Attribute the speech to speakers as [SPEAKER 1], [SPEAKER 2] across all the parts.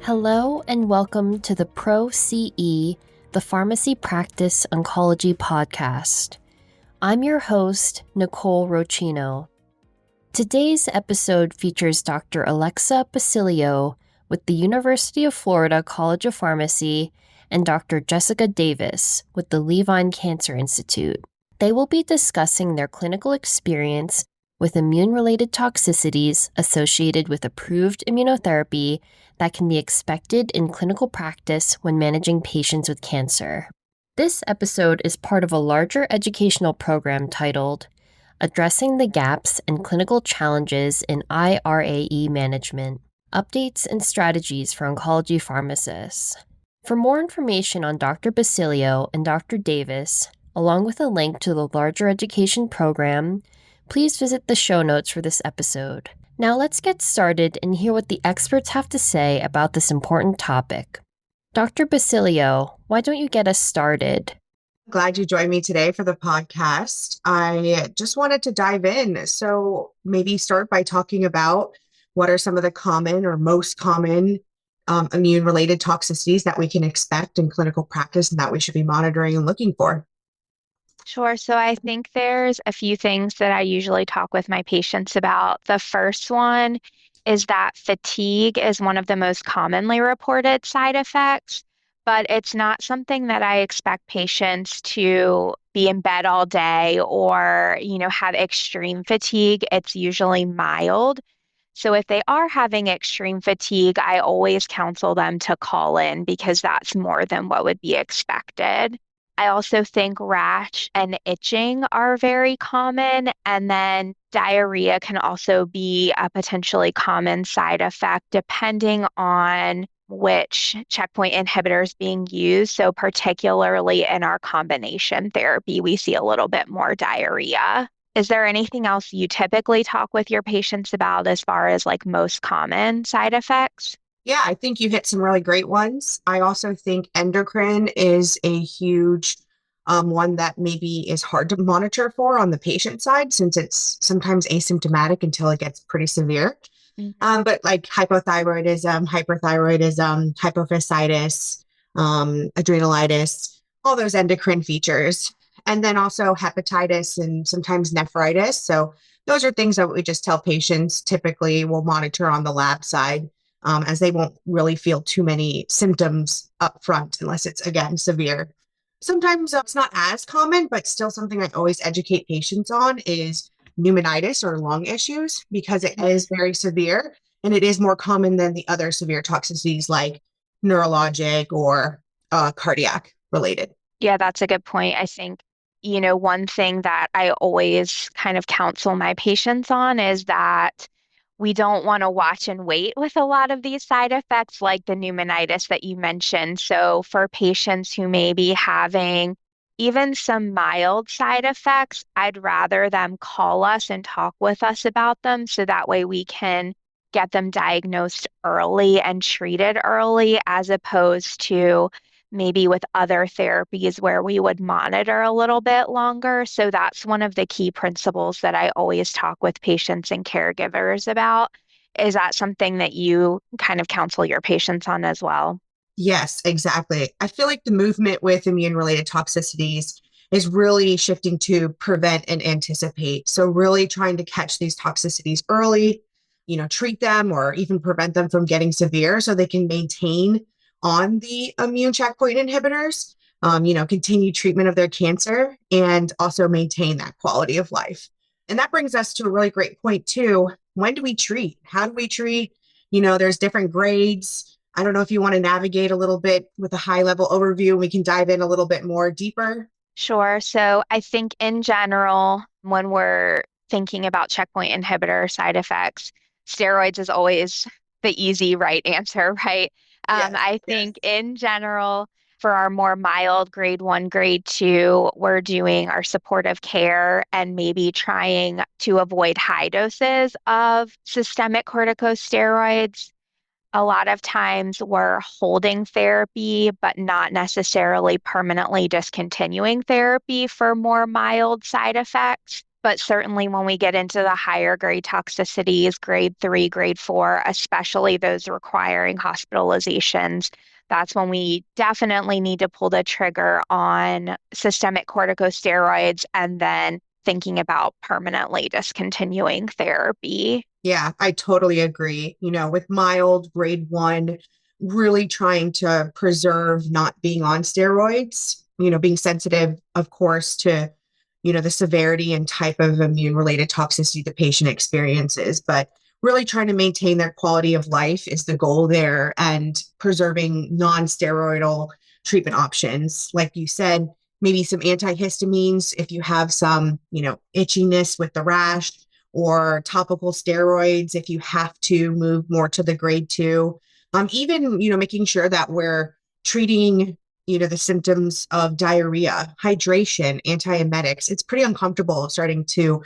[SPEAKER 1] Hello and welcome to the Pro-CE, the Pharmacy Practice Oncology podcast. I'm your host, Nicole Rochino. Today's episode features Dr. Alexa Basilio with the University of Florida College of Pharmacy and Dr. Jessica Davis with the Levine Cancer Institute. They will be discussing their clinical experience with immune-related toxicities associated with approved immunotherapy that can be expected in clinical practice when managing patients with cancer. This episode is part of a larger educational program titled Addressing the Gaps and Clinical Challenges in IRAE Management, Updates and Strategies for Oncology Pharmacists. For more information on Dr. Basilio and Dr. Davis, along with a link to the larger education program, please visit the show notes for this episode. Now let's get started and hear what the experts have to say about this important topic. Dr. Basilio, why don't you get us started?
[SPEAKER 2] Glad you joined me today for the podcast. I just wanted to dive in. So maybe start by talking about what are some of the common or most common immune-related toxicities that we can expect in clinical practice and that we should be monitoring and looking for.
[SPEAKER 3] Sure. So I think there's a few things that I usually talk with my patients about. The first one is that fatigue is one of the most commonly reported side effects, but it's not something that I expect patients to be in bed all day or, have extreme fatigue. It's usually mild. So if they are having extreme fatigue, I always counsel them to call in because that's more than what would be expected. I also think rash and itching are very common, and then diarrhea can also be a potentially common side effect depending on which checkpoint inhibitor is being used. So particularly in our combination therapy, we see a little bit more diarrhea. Is there anything else you typically talk with your patients about as far as most common side effects?
[SPEAKER 2] Yeah, I think you hit some really great ones. I also think endocrine is a huge one that maybe is hard to monitor for on the patient side since it's sometimes asymptomatic until it gets pretty severe. But like hypothyroidism, hyperthyroidism, hypophysitis, adrenalitis, all those endocrine features. And then also hepatitis and sometimes nephritis. So those are things that we just tell patients typically we'll monitor on the lab side. As they won't really feel too many symptoms up front unless it's, again, severe. Sometimes it's not as common, but still something I always educate patients on is pneumonitis or lung issues because it is very severe and it is more common than the other severe toxicities like neurologic or cardiac related.
[SPEAKER 3] Yeah, that's a good point. I think, one thing that I always kind of counsel my patients on is that we don't want to watch and wait with a lot of these side effects like the pneumonitis that you mentioned. So for patients who may be having even some mild side effects, I'd rather them call us and talk with us about them so that way we can get them diagnosed early and treated early as opposed to maybe with other therapies where we would monitor a little bit longer. So that's one of the key principles that I always talk with patients and caregivers about. Is that something that you kind of counsel your patients on as well?
[SPEAKER 2] Yes, exactly. I feel like the movement with immune-related toxicities is really shifting to prevent and anticipate. So really trying to catch these toxicities early, treat them or even prevent them from getting severe so they can maintain on the immune checkpoint inhibitors, continue treatment of their cancer and also maintain that quality of life. And that brings us to a really great point too. When do we treat? How do we treat? There's different grades. I don't know if you want to navigate a little bit with a high level overview. We can dive in a little bit more deeper.
[SPEAKER 3] Sure. So I think in general, when we're thinking about checkpoint inhibitor side effects, steroids is always the easy right answer, right? I think in general, for our more mild grade 1, grade 2, we're doing our supportive care and maybe trying to avoid high doses of systemic corticosteroids. A lot of times we're holding therapy, but not necessarily permanently discontinuing therapy for more mild side effects. But certainly when we get into the higher grade toxicities, grade 3, grade 4, especially those requiring hospitalizations, that's when we definitely need to pull the trigger on systemic corticosteroids and then thinking about permanently discontinuing therapy.
[SPEAKER 2] Yeah, I totally agree. With mild grade 1, really trying to preserve not being on steroids, being sensitive, of course, to, the severity and type of immune related toxicity the patient experiences, but really trying to maintain their quality of life is the goal there, and preserving non-steroidal treatment options. Like you said, maybe some antihistamines if you have some, itchiness with the rash, or topical steroids if you have to move more to the grade 2. Even, making sure that we're treating, the symptoms of diarrhea, hydration, antiemetics. It's pretty uncomfortable starting to,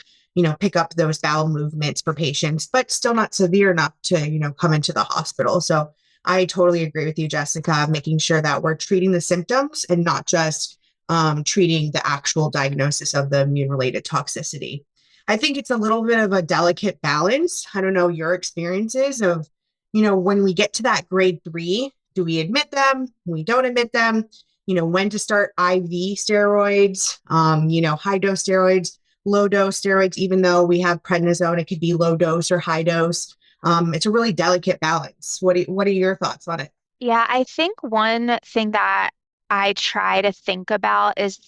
[SPEAKER 2] pick up those bowel movements for patients, but still not severe enough to, come into the hospital. So I totally agree with you, Jessica, making sure that we're treating the symptoms and not just treating the actual diagnosis of the immune-related toxicity. I think it's a little bit of a delicate balance. I don't know your experiences of, when we get to that grade 3, do we admit them? We don't admit them. When to start IV steroids, high dose steroids, low dose steroids, even though we have prednisone, it could be low dose or high dose. It's a really delicate balance. What are your thoughts on it?
[SPEAKER 3] Yeah, I think one thing that I try to think about is,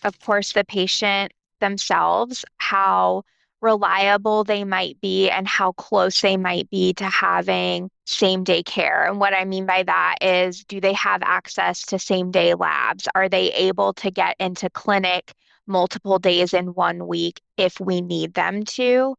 [SPEAKER 3] of course, the patient themselves, how reliable they might be and how close they might be to having same day care. And what I mean by that is, do they have access to same day labs? Are they able to get into clinic multiple days in 1 week if we need them to?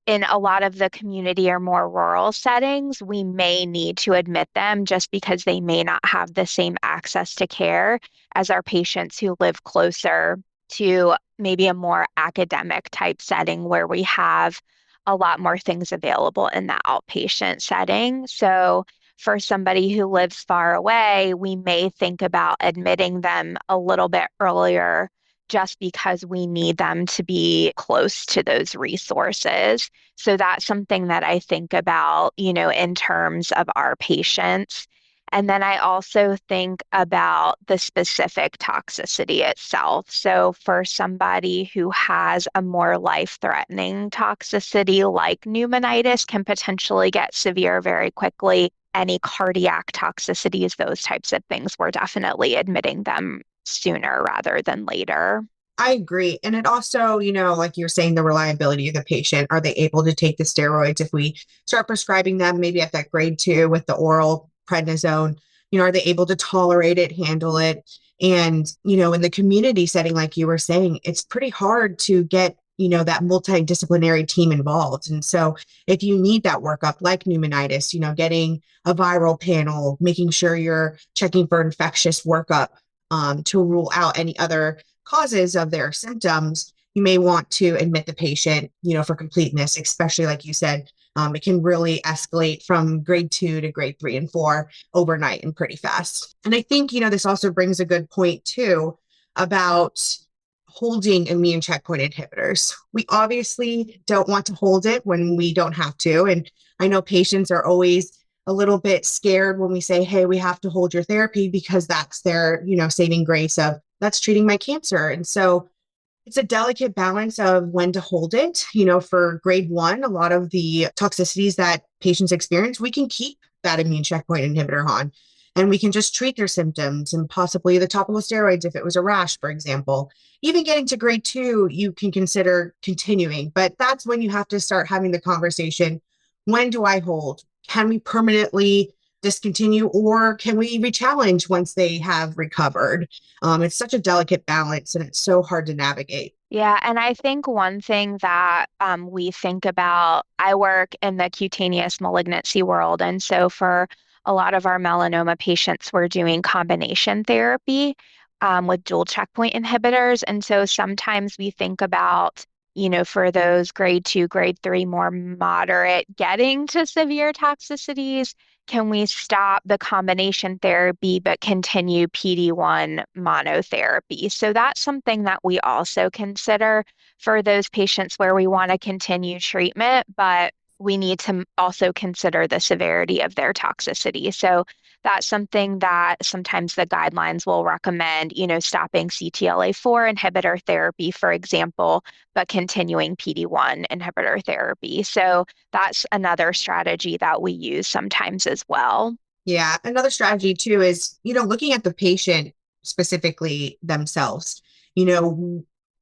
[SPEAKER 3] In a lot of the community or more rural settings, we may need to admit them just because they may not have the same access to care as our patients who live closer to maybe a more academic type setting where we have a lot more things available in the outpatient setting. So for somebody who lives far away, we may think about admitting them a little bit earlier just because we need them to be close to those resources. So that's something that I think about, in terms of our patients. And then I also think about the specific toxicity itself. So for somebody who has a more life-threatening toxicity like pneumonitis can potentially get severe very quickly. Any cardiac toxicities, those types of things, we're definitely admitting them sooner rather than later.
[SPEAKER 2] I agree. And it also, like you're saying, the reliability of the patient. Are they able to take the steroids if we start prescribing them maybe at that grade 2 with the oral prednisone? Are they able to tolerate it, handle it? And, in the community setting, like you were saying, it's pretty hard to get, that multidisciplinary team involved. And so if you need that workup like pneumonitis, getting a viral panel, making sure you're checking for infectious workup to rule out any other causes of their symptoms, you may want to admit the patient, for completeness, especially like you said, it can really escalate from grade 2 to grade 3 and 4 overnight and pretty fast. And I think, this also brings a good point too about holding immune checkpoint inhibitors. We obviously don't want to hold it when we don't have to. And I know patients are always a little bit scared when we say, hey, we have to hold your therapy, because that's their, saving grace of that's treating my cancer. And so it's a delicate balance of when to hold it. For grade 1, a lot of the toxicities that patients experience, we can keep that immune checkpoint inhibitor on, and we can just treat their symptoms and possibly the topical steroids if it was a rash, for example. Even getting to grade 2, you can consider continuing, but that's when you have to start having the conversation. When do I hold? Can we permanently discontinue, or can we re-challenge once they have recovered? It's such a delicate balance, and it's so hard to navigate.
[SPEAKER 3] Yeah, and I think one thing that we think about, I work in the cutaneous malignancy world, and so for a lot of our melanoma patients, we're doing combination therapy with dual checkpoint inhibitors. And so sometimes we think about, for those grade 2, grade 3, more moderate getting to severe toxicities, can we stop the combination therapy but continue PD-1 monotherapy? So that's something that we also consider for those patients where we want to continue treatment, but we need to also consider the severity of their toxicity. So that's something that sometimes the guidelines will recommend, stopping CTLA-4 inhibitor therapy, for example, but continuing PD-1 inhibitor therapy. So that's another strategy that we use sometimes as well.
[SPEAKER 2] Yeah. Another strategy too is, looking at the patient specifically themselves,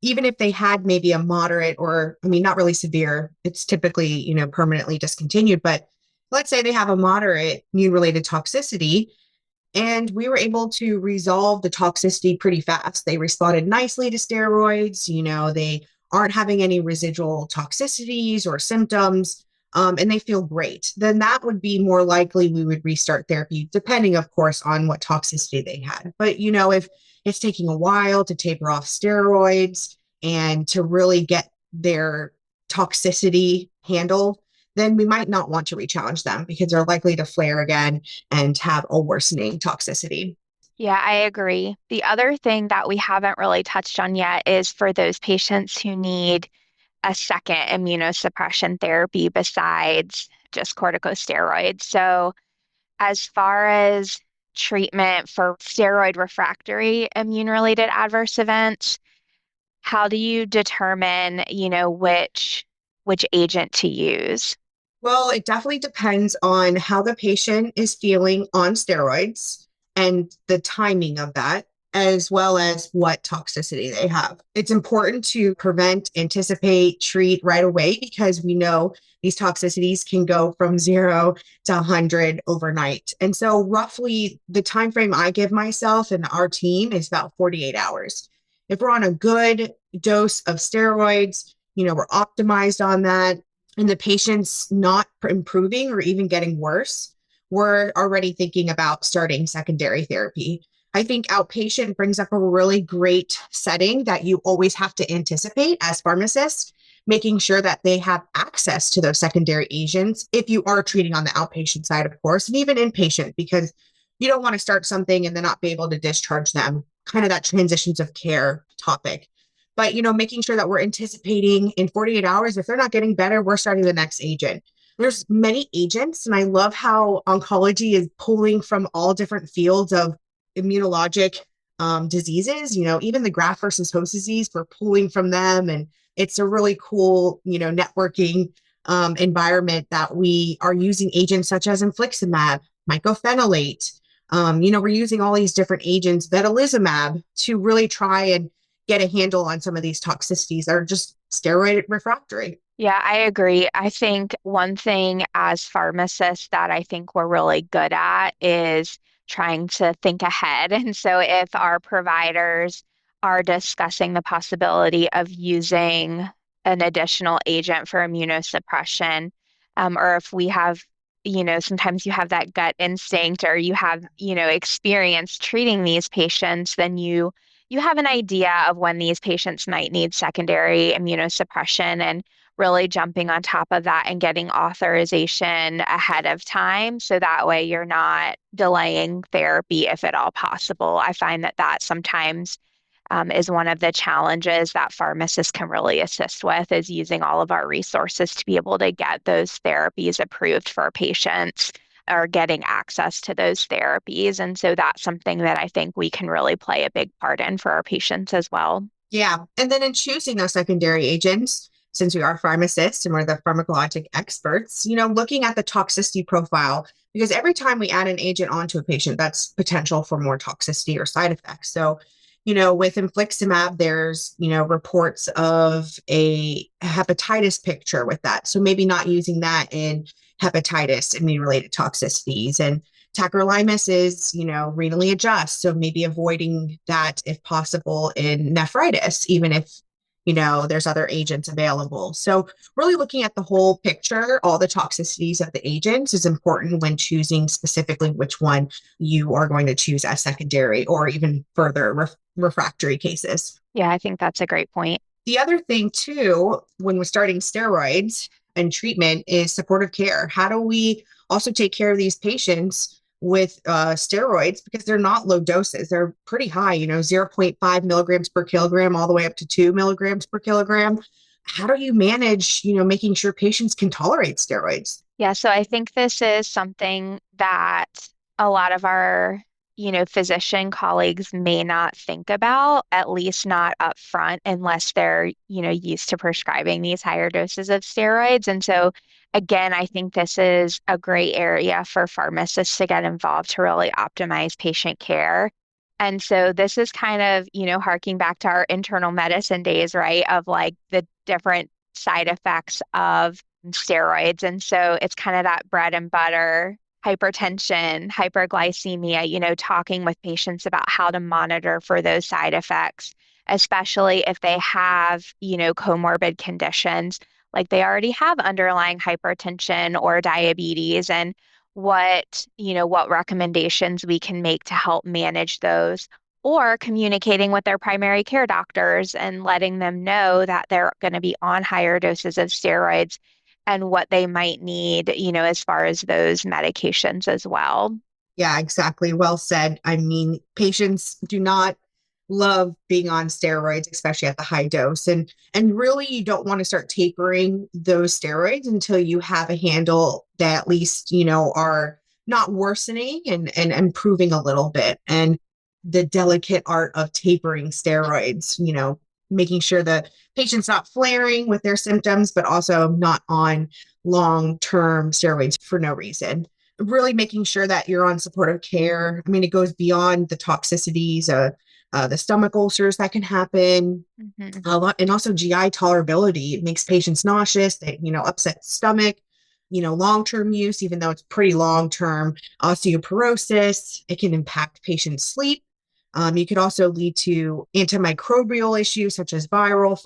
[SPEAKER 2] even if they had maybe a moderate or, not really severe, it's typically, permanently discontinued, but let's say they have a moderate immune-related toxicity and we were able to resolve the toxicity pretty fast. They responded nicely to steroids, they aren't having any residual toxicities or symptoms, and they feel great. Then that would be more likely we would restart therapy, depending, of course, on what toxicity they had. But, if it's taking a while to taper off steroids and to really get their toxicity handled, then we might not want to rechallenge them because they're likely to flare again and have a worsening toxicity.
[SPEAKER 3] Yeah, I agree. The other thing that we haven't really touched on yet is for those patients who need a second immunosuppression therapy besides just corticosteroids. So, as far as treatment for steroid refractory immune-related adverse events, how do you determine, which agent to use?
[SPEAKER 2] Well, it definitely depends on how the patient is feeling on steroids and the timing of that, as well as what toxicity they have. It's important to prevent, anticipate, treat right away because we know these toxicities can go from 0 to 100 overnight. And so roughly the time frame I give myself and our team is about 48 hours. If we're on a good dose of steroids, we're optimized on that, and the patient's not improving or even getting worse, we're already thinking about starting secondary therapy. I think outpatient brings up a really great setting that you always have to anticipate as pharmacists, making sure that they have access to those secondary agents if you are treating on the outpatient side, of course, and even inpatient, because you don't want to start something and then not be able to discharge them, kind of that transitions of care topic. But, making sure that we're anticipating in 48 hours, if they're not getting better, we're starting the next agent. There's many agents, and I love how oncology is pulling from all different fields of immunologic diseases. Even the graft versus host disease, we're pulling from them. And it's a really cool, networking environment that we are using agents such as infliximab, mycophenolate. We're using all these different agents, vedolizumab, to really try and get a handle on some of these toxicities that are just steroid refractory.
[SPEAKER 3] Yeah, I agree. I think one thing as pharmacists that I think we're really good at is trying to think ahead. And so if our providers are discussing the possibility of using an additional agent for immunosuppression, or if we have, sometimes you have that gut instinct or you have, experience treating these patients, then you have an idea of when these patients might need secondary immunosuppression, and really jumping on top of that and getting authorization ahead of time. So that way you're not delaying therapy if at all possible. I find that sometimes is one of the challenges that pharmacists can really assist with, is using all of our resources to be able to get those therapies approved for patients or getting access to those therapies. And so that's something that I think we can really play a big part in for our patients as well.
[SPEAKER 2] Yeah. And then in choosing those secondary agents, since we are pharmacists and we're the pharmacologic experts, looking at the toxicity profile, because every time we add an agent onto a patient, that's potential for more toxicity or side effects. So, with infliximab, there's, reports of a hepatitis picture with that. So maybe not using that in hepatitis, immune-related toxicities. And tacrolimus is, renally adjust. So maybe avoiding that if possible in nephritis, even if, there's other agents available. So really looking at the whole picture, all the toxicities of the agents is important when choosing specifically which one you are going to choose as secondary or even further refractory cases.
[SPEAKER 3] Yeah, I think that's a great point.
[SPEAKER 2] The other thing too, when we're starting steroids and treatment, is supportive care. How do we also take care of these patients with steroids because they're not low doses. They're pretty high, 0.5 milligrams per kilogram all the way up to 2 milligrams per kilogram. How do you manage, making sure patients can tolerate steroids?
[SPEAKER 3] Yeah, so I think this is something that a lot of our, physician colleagues may not think about, at least not up front, unless they're, used to prescribing these higher doses of steroids. And so, again, I think this is a great area for pharmacists to get involved to really optimize patient care. And so this is kind of, harking back to our internal medicine days, right? Of like the different side effects of steroids. And so it's kind of that bread and butter, hypertension, hyperglycemia, talking with patients about how to monitor for those side effects, especially if they have, comorbid conditions, like they already have underlying hypertension or diabetes, and what recommendations we can make to help manage those. Or communicating with their primary care doctors and letting them know that they're going to be on higher doses of steroids and what they might need, as far as those medications as well.
[SPEAKER 2] Yeah, exactly. Well said. I mean, patients do not love being on steroids, especially at the high dose. And really you don't want to start tapering those steroids until you have a handle that at least, are not worsening and improving a little bit. And the delicate art of tapering steroids, making sure the patient's not flaring with their symptoms, but also not on long-term steroids for no reason, really making sure that you're on supportive care. I mean, it goes beyond the toxicities, the stomach ulcers that can happen,
[SPEAKER 3] Mhm.
[SPEAKER 2] a lot, and also GI tolerability. It makes patients nauseous. They, upset stomach. Long-term use, even though it's pretty long-term, osteoporosis. It can impact patients' sleep. You could also lead to antimicrobial issues such as viral,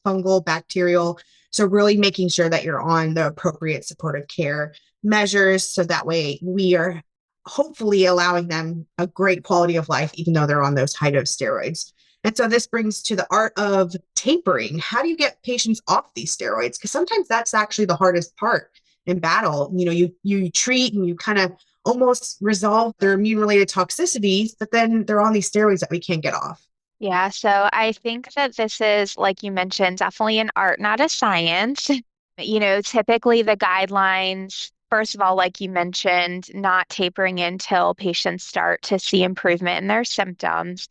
[SPEAKER 2] fungal, bacterial. So really making sure that you're on the appropriate supportive care measures so that way we are hopefully allowing them a great quality of life, even though they're on those high dose steroids. And so this brings to the art of tapering. How do you get patients off these steroids? Because sometimes that's actually the hardest part in battle. You treat and you kind of almost resolve their immune related toxicities, but then they're on these steroids that we can't get off.
[SPEAKER 3] Yeah, so I think that this is, like you mentioned, definitely an art, not a science. Typically the guidelines, first of all, like you mentioned, not tapering until patients start to see improvement in their symptoms.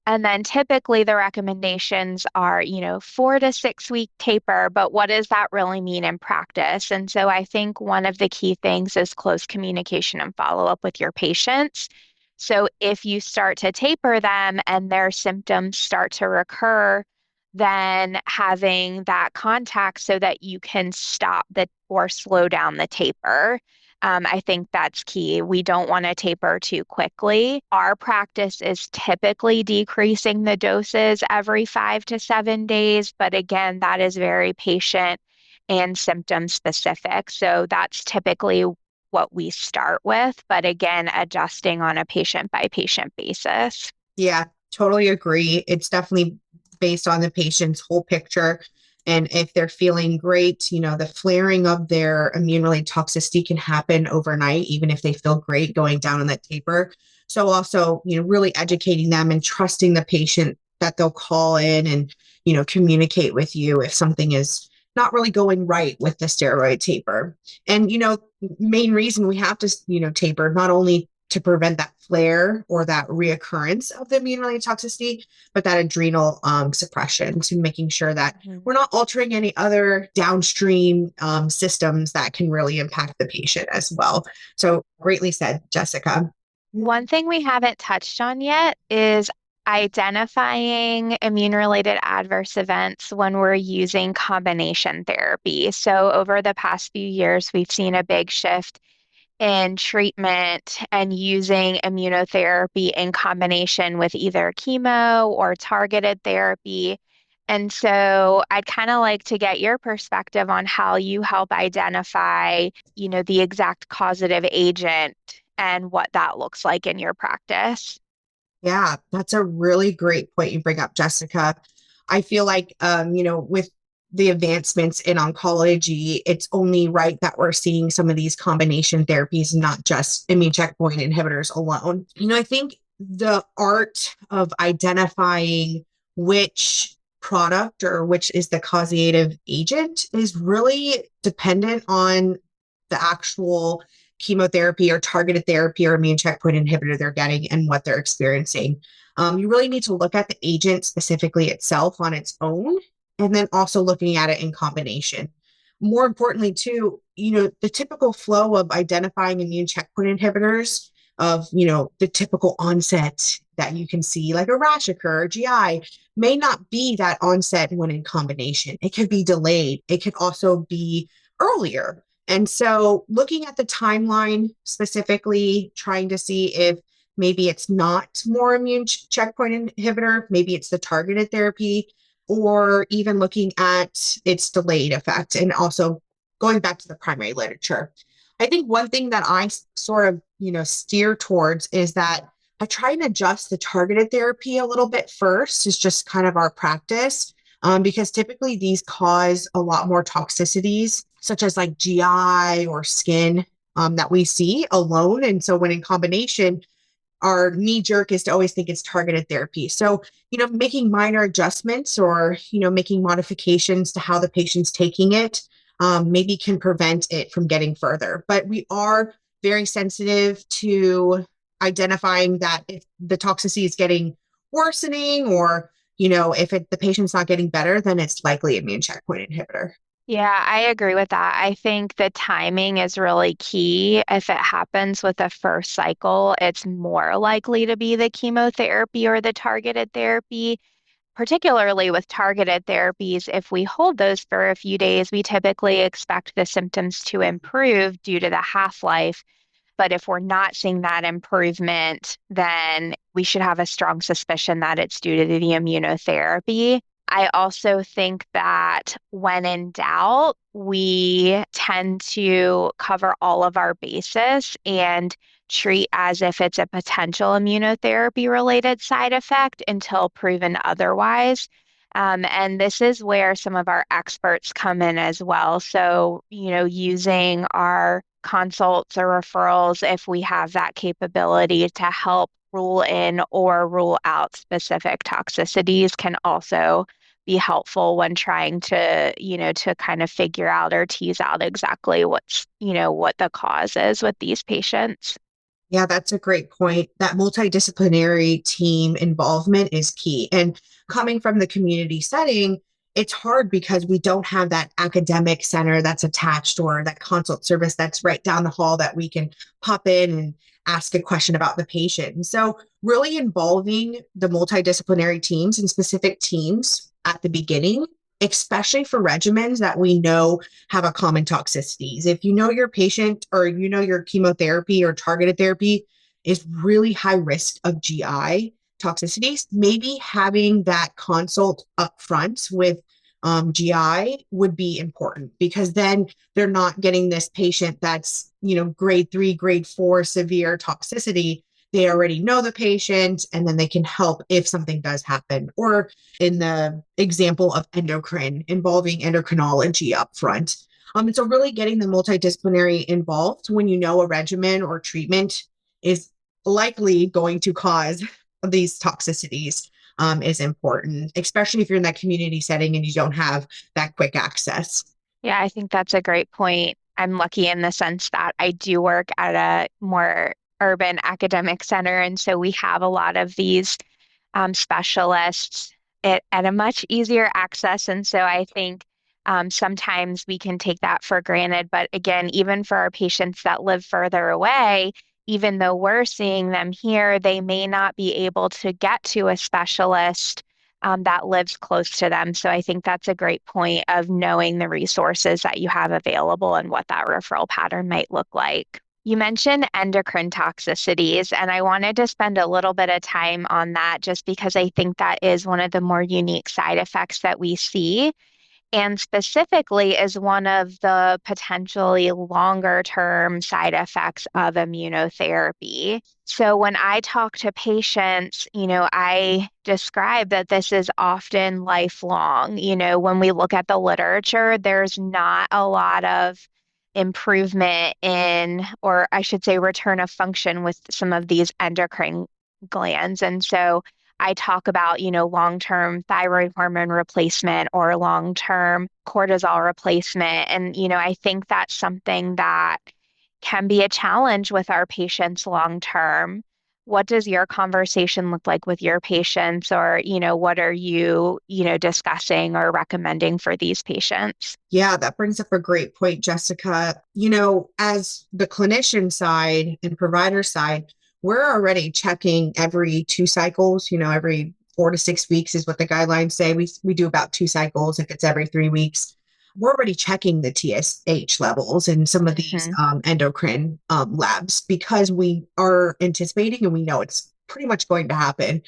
[SPEAKER 3] And then typically the recommendations are, 4 to 6 week taper, but what does that really mean in practice? And so I think one of the key things is close communication and follow up with your patients. So if you start to taper them and their symptoms start to recur, then having that contact so that you can stop the or slow down the taper. I think that's key. We don't want to taper too quickly. Our practice is typically decreasing the doses every 5 to 7 days, but again, that is very patient and symptom specific. So that's typically what we start with, but again, adjusting on a patient by patient basis.
[SPEAKER 2] Yeah, totally agree. It's definitely based on the patient's whole picture. And if they're feeling great, the flaring of their immune related toxicity can happen overnight, even if they feel great going down on that taper. So also, really educating them and trusting the patient that they'll call in and, communicate with you if something is not really going right with the steroid taper. And, main reason we have to, taper not only to prevent that flare or that reoccurrence of the immune-related toxicity, but that adrenal suppression, to making sure that
[SPEAKER 3] Mhm.
[SPEAKER 2] we're not altering any other downstream systems that can really impact the patient as well. So greatly said, Jessica.
[SPEAKER 3] One thing we haven't touched on yet is identifying immune-related adverse events when we're using combination therapy. So over the past few years, we've seen a big shift in treatment and using immunotherapy in combination with either chemo or targeted therapy. And so I'd kind of like to get your perspective on how you help identify, the exact causative agent and what that looks like in your practice.
[SPEAKER 2] Yeah, that's a really great point you bring up, Jessica. I feel like, with the advancements in oncology, it's only right that we're seeing some of these combination therapies, not just immune checkpoint inhibitors alone. I think the art of identifying which product or which is the causative agent is really dependent on the actual chemotherapy or targeted therapy or immune checkpoint inhibitor they're getting and what they're experiencing. You really need to look at the agent specifically itself on its own, and then also looking at it in combination. More importantly, too, the typical flow of identifying immune checkpoint inhibitors of, the typical onset that you can see, like a rash occur or GI, may not be that onset when in combination. It could be delayed. It could also be earlier. And so looking at the timeline specifically, trying to see if maybe it's not more immune checkpoint inhibitor, maybe it's the targeted therapy, or even looking at its delayed effect and also going back to the primary literature. I think one thing that I sort of, steer towards is that I try and adjust the targeted therapy a little bit first. Is just kind of our practice, because typically these cause a lot more toxicities, such as like GI or skin, that we see alone. And so when in combination, our knee jerk is to always think it's targeted therapy. So, making minor adjustments or, making modifications to how the patient's taking it, maybe can prevent it from getting further. But we are very sensitive to identifying that if the toxicity is getting worsening or, if the patient's not getting better, then it's likely immune checkpoint inhibitor.
[SPEAKER 3] Yeah, I agree with that. I think the timing is really key. If it happens with the first cycle, it's more likely to be the chemotherapy or the targeted therapy. Particularly with targeted therapies, if we hold those for a few days, we typically expect the symptoms to improve due to the half-life. But if we're not seeing that improvement, then we should have a strong suspicion that it's due to the immunotherapy. I also think that when in doubt, we tend to cover all of our bases and treat as if it's a potential immunotherapy related side effect until proven otherwise. And this is where some of our experts come in as well. So, using our consults or referrals, if we have that capability to help rule in or rule out specific toxicities, can also be helpful when trying to, to kind of figure out or tease out exactly what the cause is with these patients.
[SPEAKER 2] Yeah, that's a great point. That multidisciplinary team involvement is key. And coming from the community setting, it's hard because we don't have that academic center that's attached or that consult service that's right down the hall that we can pop in and ask a question about the patient. And so, really involving the multidisciplinary teams and specific teams at the beginning, especially for regimens that we know have a common toxicities. If you know your patient or your chemotherapy or targeted therapy is really high risk of GI toxicities, maybe having that consult up front with GI would be important, because then they're not getting this patient that's, grade 3, grade 4 severe toxicity. They already know the patient, and then they can help if something does happen. Or in the example of endocrine, involving endocrinology up front. And so really getting the multidisciplinary involved when you know a regimen or treatment is likely going to cause these toxicities, is important, especially if you're in that community setting and you don't have that quick access.
[SPEAKER 3] Yeah, I think that's a great point. I'm lucky in the sense that I do work at a more urban academic center, and so we have a lot of these specialists at a much easier access. And so I think sometimes we can take that for granted. But again, even for our patients that live further away, even though we're seeing them here, they may not be able to get to a specialist that lives close to them. So I think that's a great point of knowing the resources that you have available and what that referral pattern might look like. You mentioned endocrine toxicities, and I wanted to spend a little bit of time on that just because I think that is one of the more unique side effects that we see. and specifically is one of the potentially longer term side effects of immunotherapy. So when I talk to patients, I describe that this is often lifelong. When we look at the literature, there's not a lot of improvement in, or I should say, return of function with some of these endocrine glands. And so I talk about, long-term thyroid hormone replacement or long-term cortisol replacement. And, I think that's something that can be a challenge with our patients long-term. What does your conversation look like with your patients, or, what are you, discussing or recommending for these patients?
[SPEAKER 2] Yeah, that brings up a great point, Jessica. As the clinician side and provider side, we're already checking every 2 cycles, every 4 to 6 weeks is what the guidelines say. We do about 2 cycles if it's every 3 weeks. We're already checking the TSH levels and some of these
[SPEAKER 3] Hmm.
[SPEAKER 2] endocrine labs because we are anticipating and we know it's pretty much going to happen.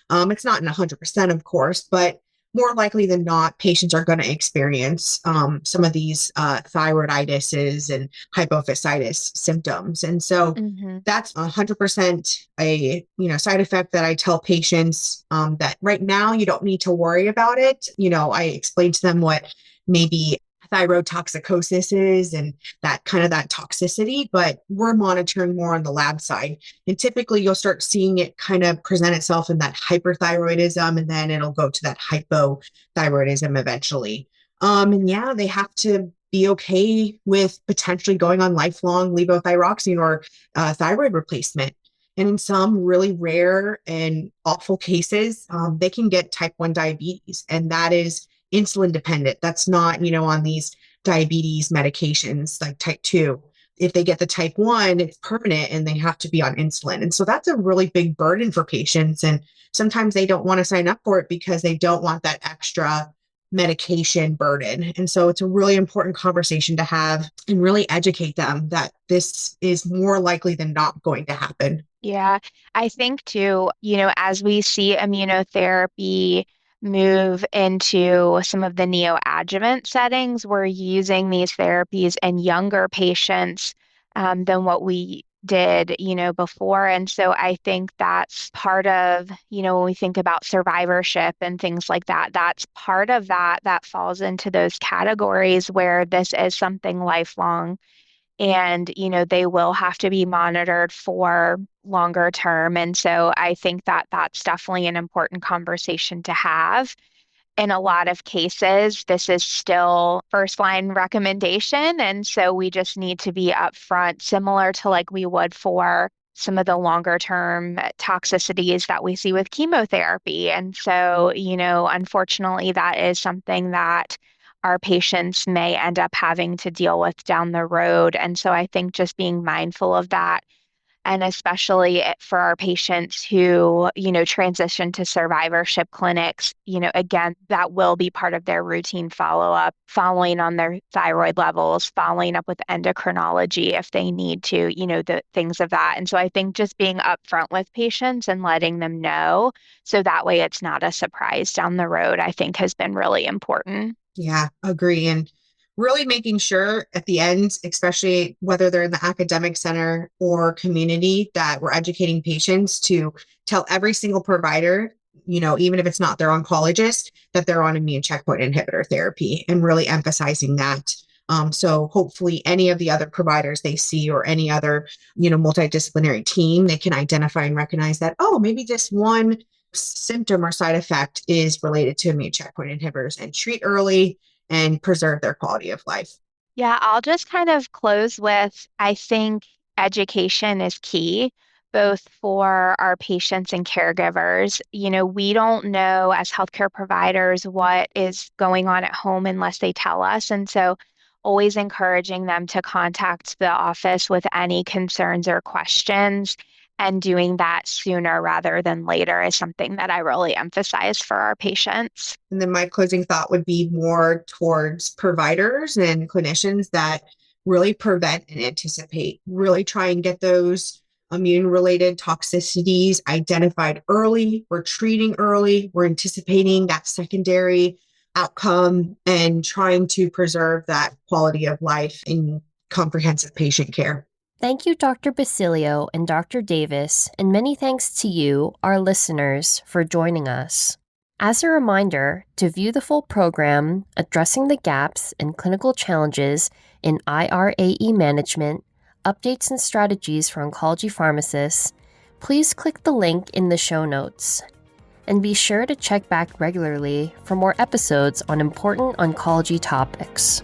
[SPEAKER 2] It's not in 100%, of course, but more likely than not, patients are going to experience some of these thyroiditis and hypophysitis symptoms. And so
[SPEAKER 3] Hmm.
[SPEAKER 2] that's 100% a side effect that I tell patients that right now you don't need to worry about it. I explain to them what maybe thyroid toxicosis is and that toxicity, but we're monitoring more on the lab side. And typically you'll start seeing it kind of present itself in that hyperthyroidism, and then it'll go to that hypothyroidism eventually. And yeah, they have to be okay with potentially going on lifelong levothyroxine or thyroid replacement. And in some really rare and awful cases, they can get type 1 diabetes, and that is insulin dependent. That's not, on these diabetes medications like type 2. If they get the type 1, it's permanent and they have to be on insulin. And so that's a really big burden for patients. And sometimes they don't want to sign up for it because they don't want that extra medication burden. And so it's a really important conversation to have and really educate them that this is more likely than not going to happen.
[SPEAKER 3] Yeah, I think too, as we see immunotherapy move into some of the neoadjuvant settings, we're using these therapies in younger patients than what we did, before. And so I think that's part of, when we think about survivorship and things like that, that's part of that falls into those categories where this is something lifelong, and they will have to be monitored for longer term. And so I think that that's definitely an important conversation to have. In a lot of cases, this is still first line recommendation, and so we just need to be upfront, similar to like we would for some of the longer term toxicities that we see with chemotherapy. And so, unfortunately, that is something that our patients may end up having to deal with down the road. And so I think just being mindful of that, and especially for our patients who, transition to survivorship clinics, again, that will be part of their routine follow-up, following on their thyroid levels, following up with endocrinology if they need to, the things of that. And so I think just being upfront with patients and letting them know so that way it's not a surprise down the road, I think has been really important.
[SPEAKER 2] Yeah, agree. And really making sure at the end, especially whether they're in the academic center or community, that we're educating patients to tell every single provider, even if it's not their oncologist, that they're on immune checkpoint inhibitor therapy and really emphasizing that. So hopefully any of the other providers they see or any other, multidisciplinary team, they can identify and recognize that, oh, maybe this one symptom or side effect is related to immune checkpoint inhibitors and treat early and preserve their quality of life.
[SPEAKER 3] Yeah, I'll just kind of close with I think education is key, both for our patients and caregivers. We don't know as healthcare providers what is going on at home unless they tell us. And so, always encouraging them to contact the office with any concerns or questions, and doing that sooner rather than later is something that I really emphasize for our patients.
[SPEAKER 2] And then my closing thought would be more towards providers and clinicians that really prevent and anticipate, really try and get those immune related toxicities identified early. We're treating early, we're anticipating that secondary outcome and trying to preserve that quality of life in comprehensive patient care.
[SPEAKER 1] Thank you, Dr. Basilio and Dr. Davis, and many thanks to you, our listeners, for joining us. As a reminder, to view the full program, Addressing the Gaps and Clinical Challenges in IRAE Management, Updates and Strategies for Oncology Pharmacists, please click the link in the show notes. And be sure to check back regularly for more episodes on important oncology topics.